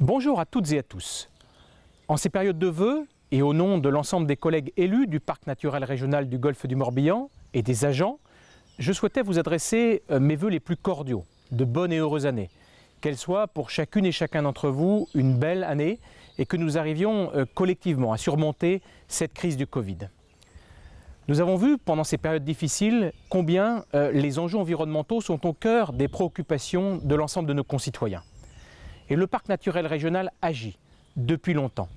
Bonjour à toutes et à tous. En ces périodes de vœux, et au nom de l'ensemble des collègues élus du Parc naturel régional du Golfe du Morbihan et des agents, je souhaitais vous adresser mes vœux les plus cordiaux, de bonnes et heureuses années. Qu'elle soit pour chacune et chacun d'entre vous une belle année et que nous arrivions collectivement à surmonter cette crise du Covid. Nous avons vu pendant ces périodes difficiles combien les enjeux environnementaux sont au cœur des préoccupations de l'ensemble de nos concitoyens. Et le Parc naturel régional agit depuis longtemps.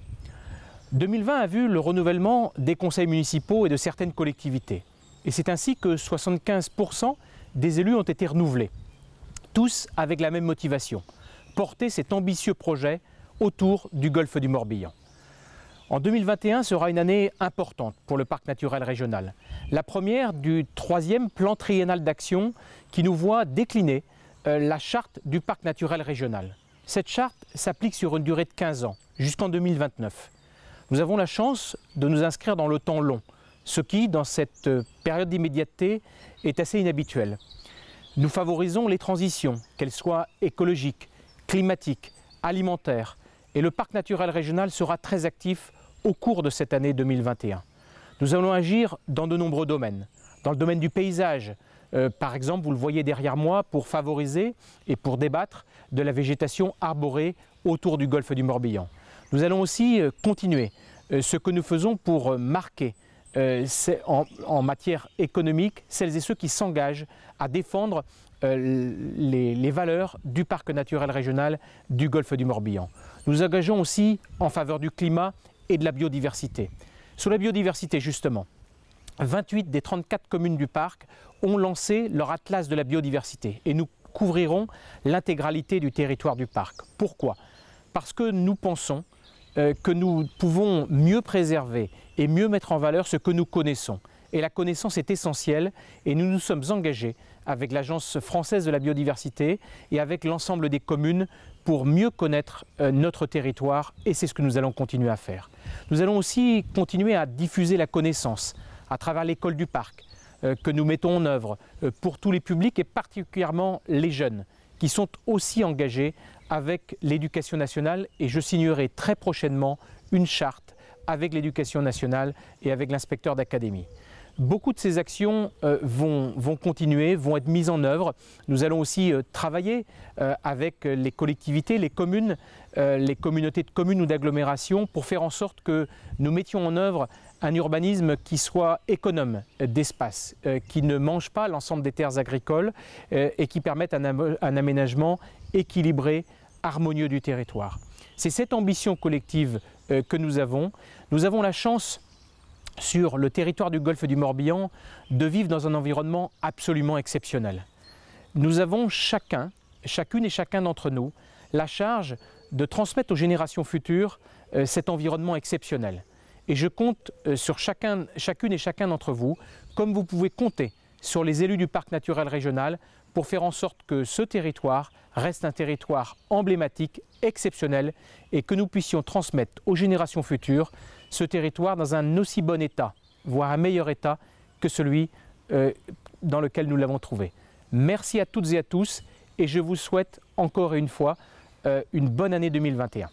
2020 a vu le renouvellement des conseils municipaux et de certaines collectivités. Et c'est ainsi que 75% des élus ont été renouvelés. Tous avec la même motivation, porter cet ambitieux projet autour du Golfe du Morbihan. En 2021 sera une année importante pour le Parc naturel régional. La première du 3e plan triennal d'action qui nous voit décliner la charte du Parc naturel régional. Cette charte s'applique sur une durée de 15 ans, jusqu'en 2029. Nous avons la chance de nous inscrire dans le temps long, ce qui, dans cette période d'immédiateté, est assez inhabituel. Nous favorisons les transitions, qu'elles soient écologiques, climatiques, alimentaires, et le Parc naturel régional sera très actif au cours de cette année 2021. Nous allons agir dans de nombreux domaines. Dans le domaine du paysage, par exemple, vous le voyez derrière moi, pour favoriser et pour débattre de la végétation arborée autour du Golfe du Morbihan. Nous allons aussi continuer ce que nous faisons pour marquer en matière économique celles et ceux qui s'engagent à défendre les valeurs du Parc naturel régional du Golfe du Morbihan. Nous engageons aussi en faveur du climat et de la biodiversité. Sur la biodiversité justement, 28 des 34 communes du parc ont lancé leur atlas de la biodiversité et nous couvrirons l'intégralité du territoire du parc. Pourquoi? Parce que nous pensons que nous pouvons mieux préserver et mieux mettre en valeur ce que nous connaissons. Et la connaissance est essentielle et nous nous sommes engagés avec l'Agence française de la biodiversité et avec l'ensemble des communes pour mieux connaître notre territoire et c'est ce que nous allons continuer à faire. Nous allons aussi continuer à diffuser la connaissance à travers l'école du parc que nous mettons en œuvre pour tous les publics et particulièrement les jeunes qui sont aussi engagés avec l'éducation nationale et je signerai très prochainement une charte avec l'éducation nationale et avec l'inspecteur d'académie. Beaucoup de ces actions vont continuer, vont être mises en œuvre. Nous allons aussi travailler avec les collectivités, les communes, les communautés de communes ou d'agglomération pour faire en sorte que nous mettions en œuvre un urbanisme qui soit économe d'espace, qui ne mange pas l'ensemble des terres agricoles et qui permette un aménagement équilibré, harmonieux du territoire. C'est cette ambition collective que nous avons. Nous avons la chance sur le territoire du Golfe du Morbihan de vivre dans un environnement absolument exceptionnel. Nous avons chacune et chacun d'entre nous la charge de transmettre aux générations futures cet environnement exceptionnel. Et je compte sur chacune et chacun d'entre vous, comme vous pouvez compter sur les élus du Parc naturel régional pour faire en sorte que ce territoire reste un territoire emblématique, exceptionnel et que nous puissions transmettre aux générations futures ce territoire dans un aussi bon état, voire un meilleur état que celui dans lequel nous l'avons trouvé. Merci à toutes et à tous et je vous souhaite encore une fois une bonne année 2021.